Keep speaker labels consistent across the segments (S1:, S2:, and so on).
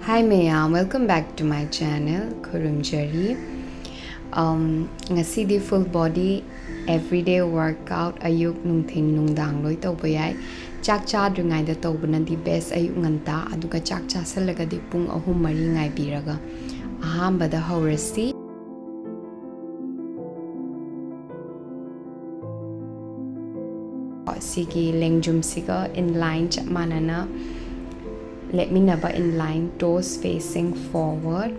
S1: Hi Maya, welcome back to my channel, Kurumjari. Ngasi di full body everyday workout ayuk nungthin nungdang loi tawba yai. Chak chadringai da tawbana di best ayuk nganta aduga chak chasalaga di pung ahum mari ngai biraga. Ahambada haurasi. Sigi lengjum siga in line chap manana. Let me naba in line, toes facing forward.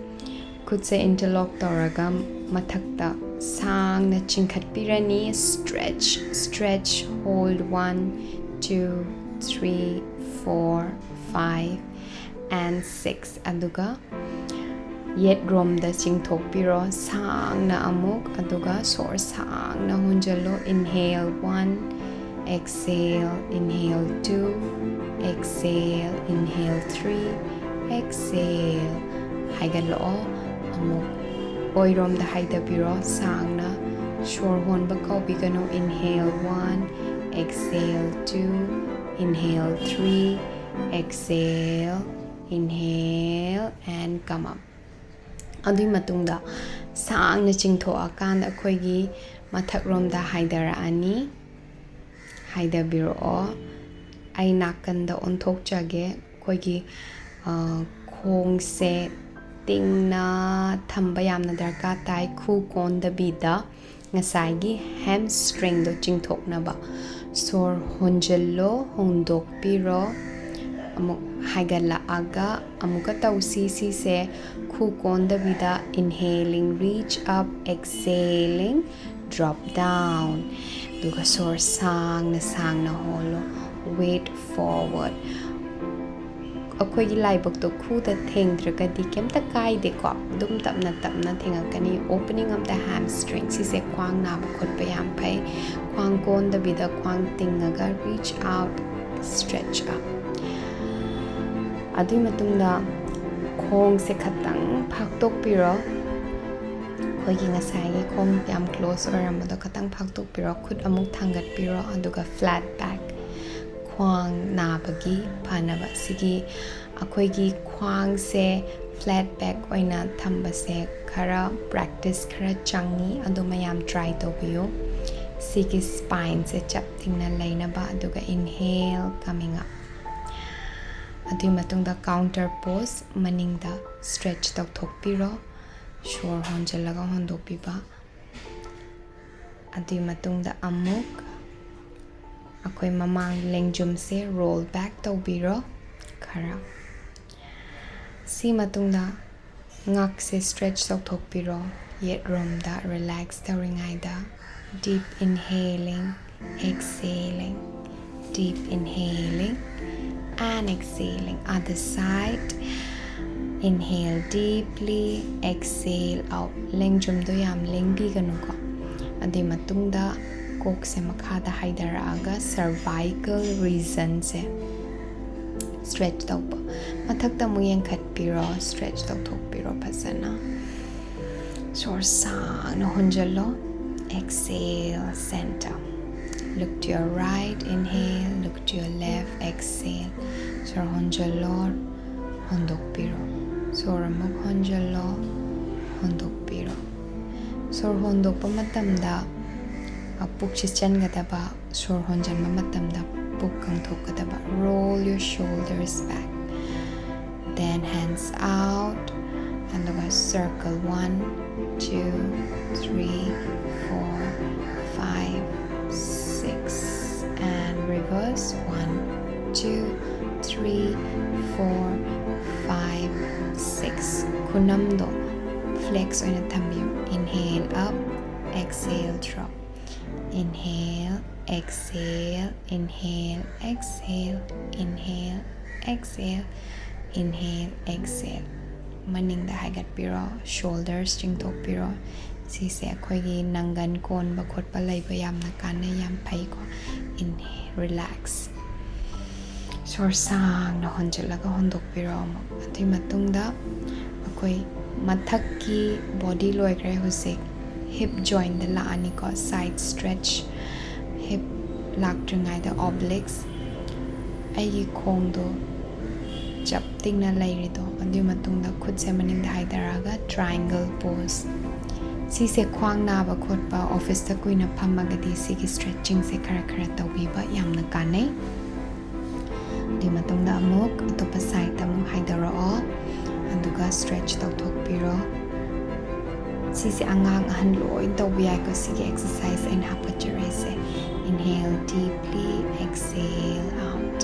S1: Could say interlock toraga mathakta sang na chinkhat pirani. Stretch, hold 1, 2, 3, 4, 5, and 6. Aduga yet rom da chingthok piro sang na amuk aduga sor sang na hunjalo. Inhale 1, exhale, inhale 2, exhale, inhale 3, exhale, haigaloo amuk oirom da haidapiro sangna shor hon bakau bigano. Inhale 1, exhale 2, inhale 3, exhale, inhale, and come up. Adui matungda sangna chingtho akanda akoigi mathak rom da haidarani haidabiro ai nakanda onthok jage koigi khongse tingna thamba yamna darka tai khu kon da bida ngasai gi hamstring do chingthokna ba sor honjello hondok piro amuk haigala aga amuka tausi si se khu kon da bida. Inhaling reach up, exhaling drop down. Duga sor sang na holo. Weight forward. Akoigi laibok to khu da thengdraga di kemta kaide ko dum tapna thengakani. Opening of the hamstring si se kwang na ba khot pa yam phai kwang kon da bida kwang tingaga reach out, stretch up. Adui matungda khong se khatang phaktok piro koigi ngasai gi khong yam close oramado khatang phaktok piro khut amuk thangat piro aduga flat back. Khwang nabagi phanaba sigi akoigi khwang se flat back oina thamba se khara practice khara changi adu mayam try tobiyo. Sigi spine se chap tingna laina ba aduga inhale coming up. Adu matungda counter pose maningda stretch tok piro shor honjalaga hondopiba. Adu matungda amuk akoy mamang lengjum se roll back tawbiro khara. Si matungda ngak se stretch tawthokpiro yet rom da relax tawringai da. Deep inhaling, exhaling, deep inhaling and exhaling. Other side. Inhale deeply, exhale out. Lengjum do yam lengbi ganuko. Adi matungda kok se makhada haidaraga cervical region se stretch tawpa mathakta muyeng khat piro stretch tawthok piro phasana. Sor sang no hunjalo. Exhale center. Look to your right, inhale. Look to your left, exhale. Sor hunjalo hondok piro. Sor amuk hunjalo hondok piro. Sor hondok pa matamda puk chichan gadaba sor honjan mamatamda puk kang thok gadaba. Roll your shoulders back, then hands out and look circle 1, 2, 3, 4, 5, 6 and reverse 1, 2, 3, 4, 5, 6. Kunamdo flex oina thambiyo. Inhale up, exhale drop. Inhale, exhale, inhale, exhale, inhale, exhale, inhale, exhale. Maning da haigat piro, shoulders chingthok piro. Si se akoigi nangan kon ba khot pa laiba yamna kanna yam phai ko. Inhale, relax. Sor sang na honjalaga hondok piro mo. Ati matungda akoi mathak ki body loikre husik. Hip joint the laani ko side stretch. Hip lakdringai the obliques. Aigi khong do chap tingna lairido adu matungda khutse maningda haidaraga triangle pose si se khwang na ba khotpa office ta kuina phammagadi sigi stretching se khara tawbiba yamna kanai di matungda amuk atopa side amuk haidarao aduga stretch tawthokpiro si se angang ahan loi tawbiya ko sigi exercise and hapachare se inhale deeply exhale out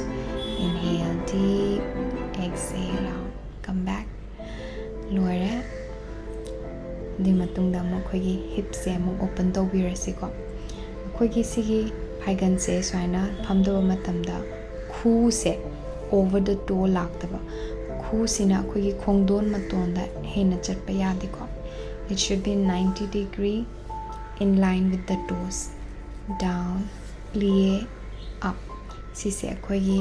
S1: inhale deep exhale out come back loire di matungda mo khogi hip se mo open tawbirasi ko khogi sigi phaigan se swaina phamdaba matamda khu se over the toe laktaba khu sina khogi khongdon matonda hena chatpa yadi ko it should be 90 degree in line with the toes down plie up sise khogi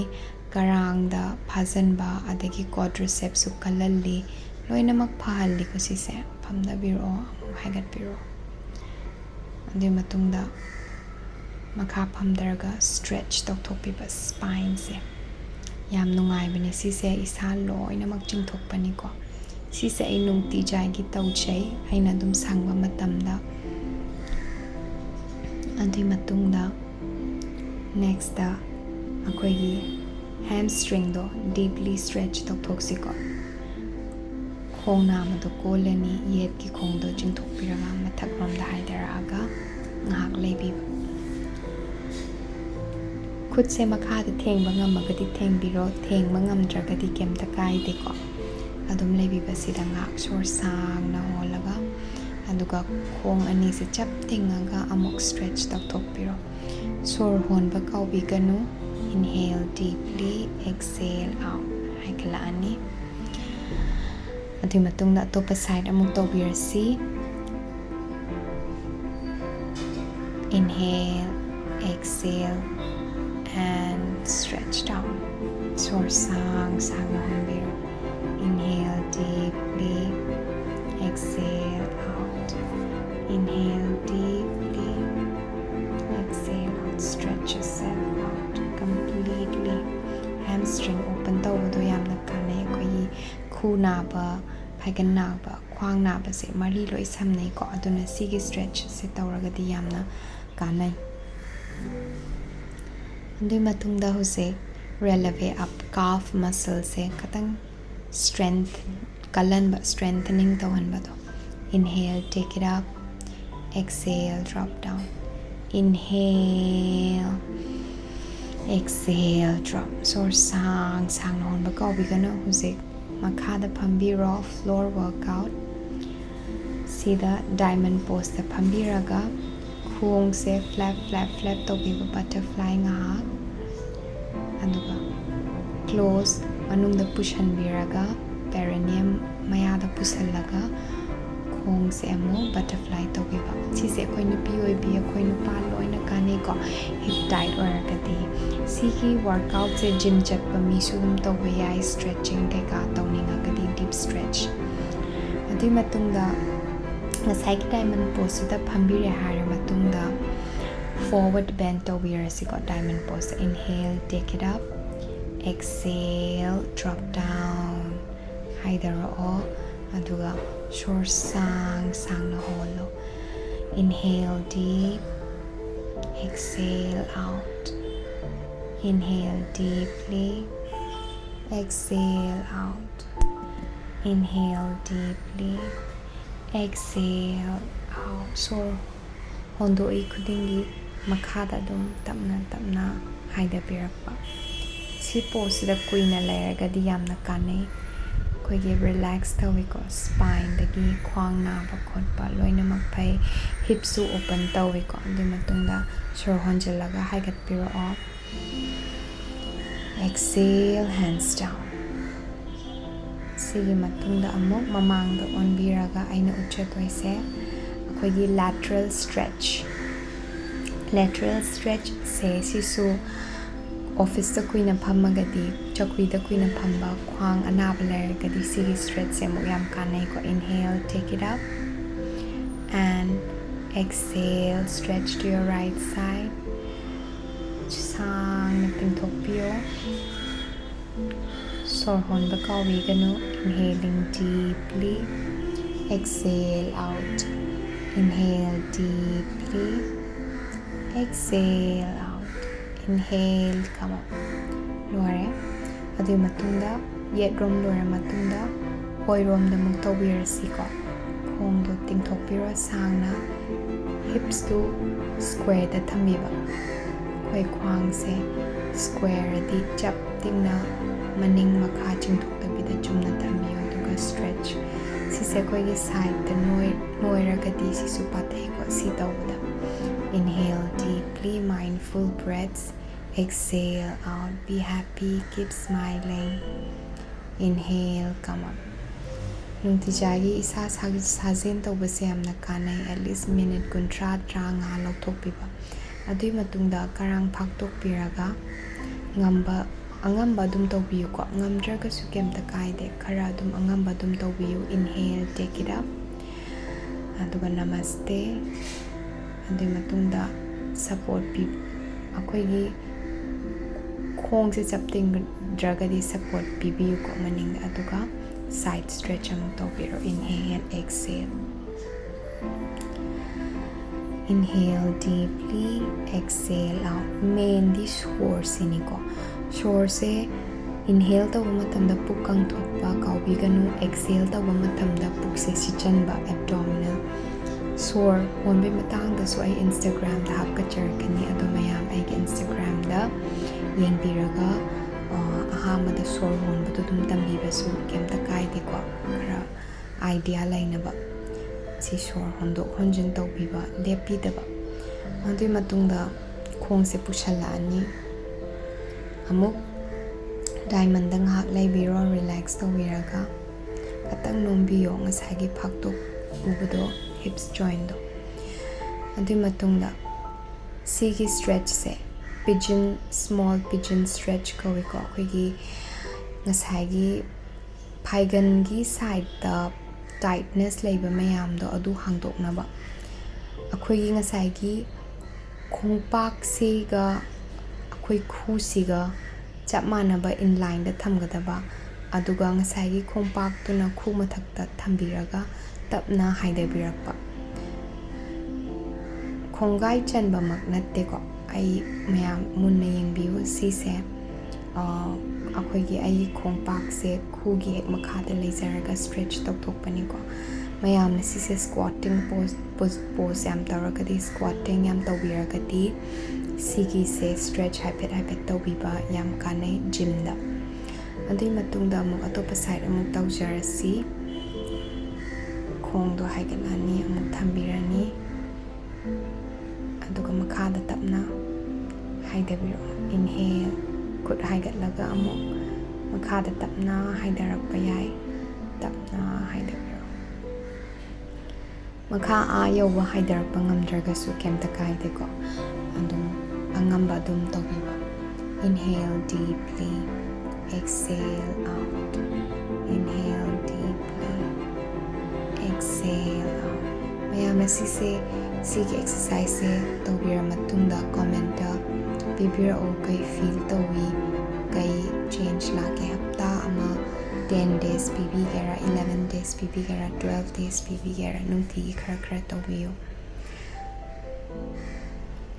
S1: karangda phajanba adagi quadriceps su kalalli loinamak phahalli ko sise phamda biro haigat biro adi matungda makha phamdarga stretch tokthokpiba spine se yam nungai bani sise isa loinamak chingthokpani ko sise ai nungti jagi tauchai aina dum sangba matamda adi matungda next da akoigi hamstring do deeply stretch tokthoksikko khong nam do kolani yet ki khong do chingthokpiraga mathak rom da haidaraga ngak leibi khut se makha da thengba ngamagadi thengbiro thengba ngamdragadi kemta kaide ko adum leibi basida ngak sor sang na holaga aduga khong ani se chap tingaga amok stretch tokthokpiro sor honba kaubi ganu inhale deeply exhale out haikala ani adi matungda topa side amuk tawbirasi inhale exhale and stretch down sor sang na honbiro inhale deeply exhale out inhale deeply exhale out stretch yourself out completely hamstring open tawdo yamna kanai koi khu na ba phaigan na ba khwang na ba se mari loi samnai ko aduna sigi stretch se tawragadi yamna kanai andui matungda hose releve up calf muscle se katang strength kalan ba strengthening tawan ba do inhale take it up exhale drop down inhale exhale drop sor sang hon ba ko bigana huse makha da phambiro floor workout sida diamond pose da phambiraga khung se flap to be butterfly nga aduga close manung da push hanbiraga perineum maya da pusallaga khong se amo butterfly to be ba si se koi nu pi oi bi koi nu pa loina kane ko hip tight oragati si ki workout se gym chat pa mi sum to be ai stretching ke ka tawninga kadi deep stretch adi matungda ngasai ki diamond pose da phambire hare matungda forward bend to be rasi got diamond pose inhale take it up exhale drop down haidaro aduga shor sang na holo inhale deep exhale out inhale deeply exhale out inhale deeply exhale out so hondo I khudingi makhada dum tapna haida pirakpa si pose da kuina layerga di yamna kanai koigi relax tawiko spine dagi khwang na ba khotpa loina makpai hip su open tawiko adi matungda sor honjalaga haigat piro off exhale hands down sigi matungda amuk mamangda onbiraga aina uchatoise akoigi lateral stretch se sisu office da kuina phammagadi chakri da kuina phamba khwang anaba lergadi sigi stretch se mo yam kanai ko inhale take it up and exhale stretch to your right side sang na tingthokpio sor honba kawiganu. Inhaling deeply. Exhale out. Inhale deeply. Exhale out. Inhale, come up. Lore. Adu matunda. Yet rom lore matunda. Oi rom da muk tawbirasi ko. Khong do tingthokpira sangna. Hips to square da thamiba. Khoi khwang se square di chap tingna maning makha chingthoktabida chumna thamiyo aduga stretch. Sise koi gi side da noiragadi sisu pathai ko si tawda. Inhale deeply, mindful breaths. Exhale out, be happy, keep smiling. Inhale, come up. Nungtijagi isa sajen tawbase amna kanai at least minute kuntra tranga lauthokpiba. Adui matungda karang phaktokpiraga angamba dum tawbiyu ko ngamdraga su kemta kaide khara dum angamba dum tawbiyu. Inhale, take it up. Aduga namaste. Adui matungda support pi akoigi khong se chapting dragadi support pibiyu ko maning aduga side stretch amuk tawbiro. Inhale, exhale. Inhale deeply, exhale out. Main di shore siniko. Shore se inhale tawa matamda puk kangthokpa kawbiganu. Exhale tawa matamda puk se sichanba abdominal. Sore honbe matang da so ay Instagram da hapkachar kani ado mayam ay Instagram da yengbiraga ahama da sore honba to dum tambiba su kemta kaide ko kara idea lainaba si sore hondo honjin tawbiba lepi daba adu matungda khong se pushalani amuk diamond dang hak laibiro relax tawiraga katang nombiyo ngasagi phaktok ubado hips join do. Adu matungda sigi stretch se pigeon small pigeon stretch kawi ko akoigi ngasagi phaigan gi side da tightness leiba mayam do adu hangdoknaba akoigi ngasagi khongpak se ga akoi khu siga chap manaba in line da thamgadaba aduga ngasagi khongpak tuna khu mathakta thambiraga tapna haidabirakpa khongai chanba mak natte ko ai mayam munna yengbiu sise akoigi ai khongpak se khugi hek makhada leizaraga stretch tokthokpani ko mayam na sise squatting pose yam taragadi squatting yam tawbiragadi sigi se stretch haipet tawbiba yam kanai gym da adui matungda amuk atopa side amuk tawjarasi khong do haigalani amuk thambirani aduga makhada tapna haidabiro. Inhale, kut haigatlaga amuk makhada tapna haidarakpa yai tapna haidabiro. Makha a yowa haidarakpa ngamdraga su kemta kaide ko adum angamba dum tawbiba. Inhale deeply, exhale out. Inhale deeply, exhale out. Mayam sigi exercise se tawbira matungda comment da bibira o kai feel tawi kai change lake hapta ama 10 days pb gara 11 days pb gara 12 days pb gara nungti khara tawiyo.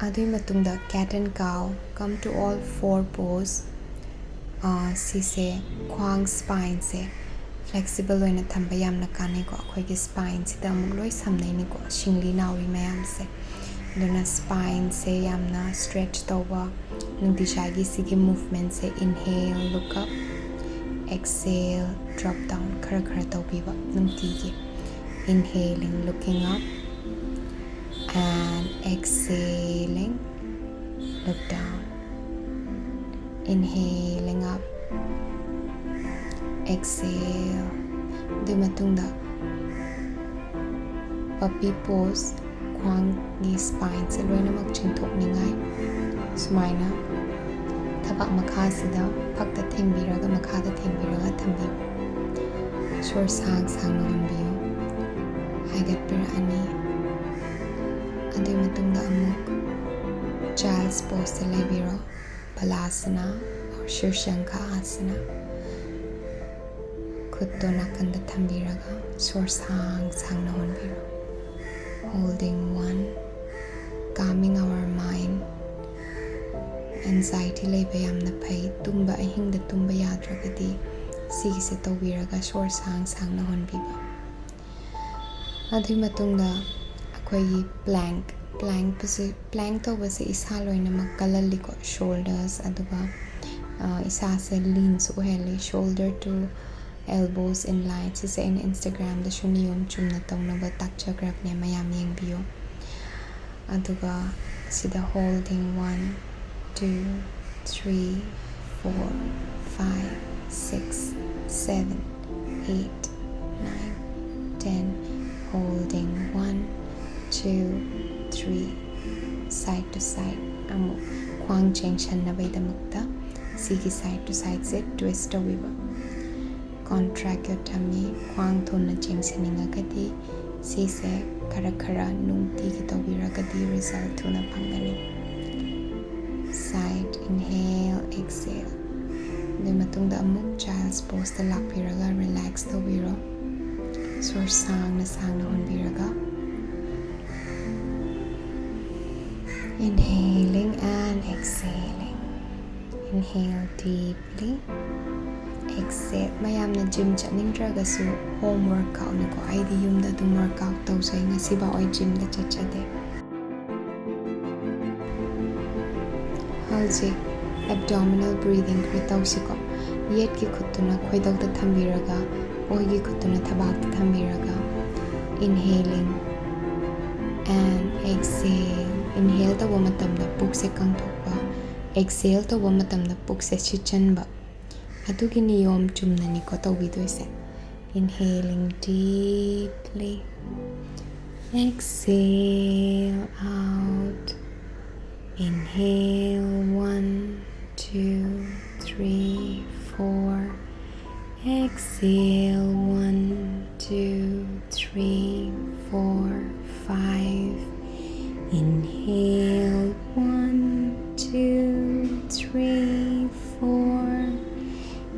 S1: Adui matungda cat and cow come to all four pose. Sise khwang spine se flexible oina thamba yamna kane ko akhoi spine sida amuk loi samnai ni ko shingli nauri mayam se dona spine se yamna stretch tawba nungdishagi sigi movement se inhale look up, exhale drop down khara tawbiba nungtigi. Inhaling looking up and exhaling look down. Inhaling up, exhale. Di matungda puppy pose khwang gi spine se loina mak chingthok ningai sumaina thabak makha sida phakta thengbiraga makhada thengbiraga thambi shor sang ngambiyo haigat pira ani adi matungda amuk child's pose se lebiro balasana or shirshankha asana. ꯈꯨꯠꯇꯣ ꯅꯥꯀꯟꯗ ꯊꯝꯕꯤꯔꯒ ꯁꯣꯔ ꯁꯥꯡꯅ ꯍꯣꯟꯕꯤꯔꯣ. Holding 1, calming our mind. Anxiety ꯂꯩꯕ ꯌꯥꯝꯅ ꯐꯩ. ꯑꯍꯤꯡꯗ ꯇꯨꯝꯕ ꯌꯥꯗ꯭ꯔꯒꯗꯤ ꯁꯤꯒꯤꯁꯦ ꯇꯧꯕꯤꯔꯒ ꯁꯣꯔ ꯁꯥꯡꯅ ꯍꯣꯟꯕꯤꯕ. ꯑꯗꯨꯒꯤ ꯃꯇꯨꯡꯗ ꯑꯩꯈꯣꯏꯒꯤ ꯄ꯭ꯂꯦꯡꯛ ꯇꯧꯕꯁꯦ ꯏꯁꯥ ꯂꯣꯏꯅꯃꯛ ꯀꯜꯍꯜꯂꯤꯀꯣ. ꯁꯣꯜꯗꯔꯁ ꯑꯗꯨꯒ ꯏꯁꯥꯁꯦ ꯂꯤꯟꯁꯨ ꯑꯣꯏꯍꯜꯂꯤ. shoulder to elbows in line. ꯁꯤꯁꯦ ꯑꯩꯅ Instagramꯗꯁꯨ ꯅꯤꯌꯣꯝ ꯆꯨꯝꯅ ꯇꯧꯅꯕ ꯇꯥꯛꯆꯈ꯭ꯔꯕꯅꯦ, ꯃꯌꯥꯝ ꯌꯦꯡꯕꯤꯌꯨ. ꯑꯗꯨꯒ ꯁꯤꯗ holding 1, 2, 3, 4, 5, 6, 7, 8, 9, 10. Holding 1, 2, 3. Side to side. ꯑꯃꯨꯛ ꯈ꯭ꯋꯥꯡ ꯆꯦꯡꯁꯟꯅꯕꯒꯤꯗꯃꯛꯇ ꯁꯤꯒꯤ side to side say twist ꯇꯧꯕꯤꯕ. Contract your tummy. ꯈ꯭ꯋꯥꯡ ꯊꯨꯅ ꯆꯦꯡꯁꯟꯅꯤꯡꯉꯒꯗꯤ ꯁꯤꯁꯦ ꯈꯔ ꯅꯨꯡꯇꯤꯒꯤ ꯇꯧꯕꯤꯔꯒꯗꯤ result ꯊꯨꯅ ꯐꯪꯒꯅꯤ. Side inhale, exhale. ꯑꯗꯨꯒꯤ ꯃꯇꯨꯡꯗ ꯑꯃꯨꯛ child's pose ꯂꯥꯛꯄꯤꯔꯒ relax ꯇꯧꯕꯤꯔꯣ. ꯁꯣꯔ ꯁꯥꯡꯅ ꯍꯣꯟꯕꯤꯔꯒ inhaling and exhaling. Inhale deeply. Exhale. ꯃꯌꯥꯝꯅ ꯖꯤꯝ ꯆꯠꯅꯤꯡꯗ꯭ꯔꯒꯁꯨ home workoutꯅꯤꯀꯣ. ꯑꯩꯗꯤ ꯌꯨꯝꯗ ꯑꯗꯨꯝ workout ꯇꯧꯖꯩ. ꯉꯁꯤꯐꯥꯎ ꯑꯩ ꯖꯤꯝꯗ ꯆꯠꯆꯗꯦ. ꯍꯧꯖꯤꯛ abdominal breathing ꯈꯔ ꯇꯧꯁꯤꯀꯣ. ꯌꯦꯠꯀꯤ ꯈꯨꯠꯇꯨꯅ ꯈꯣꯏꯗꯧꯗ ꯊꯝꯕꯤꯔꯒ ꯑꯣꯏꯒꯤ ꯈꯨꯠꯇꯨꯅ ꯊꯕꯥꯛꯇ ꯊꯝꯕꯤꯔꯒ inhaling and exhale. Inhale ꯇꯧꯕ ꯃꯇꯝꯗ ꯄꯨꯛꯁꯦ ꯀꯪꯊꯣꯛꯄ. Exhale ꯇꯧꯕ ꯃꯇꯝꯗ ꯄꯨꯛꯁꯦ ꯁꯤꯠꯆꯟꯕ. ꯑꯗꯨꯒꯤ ꯅꯤꯌꯣꯝ ꯆꯨꯝꯅꯅꯤꯀꯣ ꯇꯧꯕꯤꯗꯣꯏꯁꯦ. Inhaling deeply. Exhale out. Inhale 1, 2, 3, 4. Exhale 1, 2, 3, 4, 5. Inhale 1, 2, 3, 4.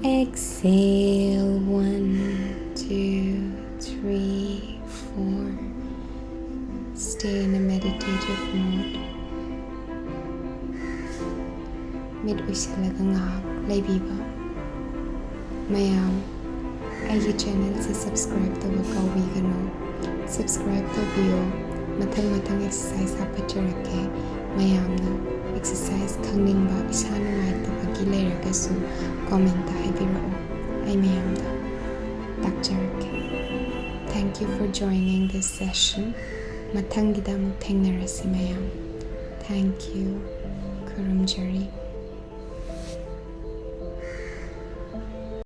S1: Exhale 1, 2, 3, 4. Stay in a meditative mode. Mid uisalaga ngahak laybiba. Mayam, aigi channel se subscribe tawba kaubigano. Subscribe tawbiyo. Mathang exercise hapacharake. Mayamna exercise khangningba isa nungaittabagi leiragasu comment ta haibirao. Ai mayamda takcharake. Thank you for joining this session. Mathangida amuk thengnarasi mayam. Thank you. Kurumjari.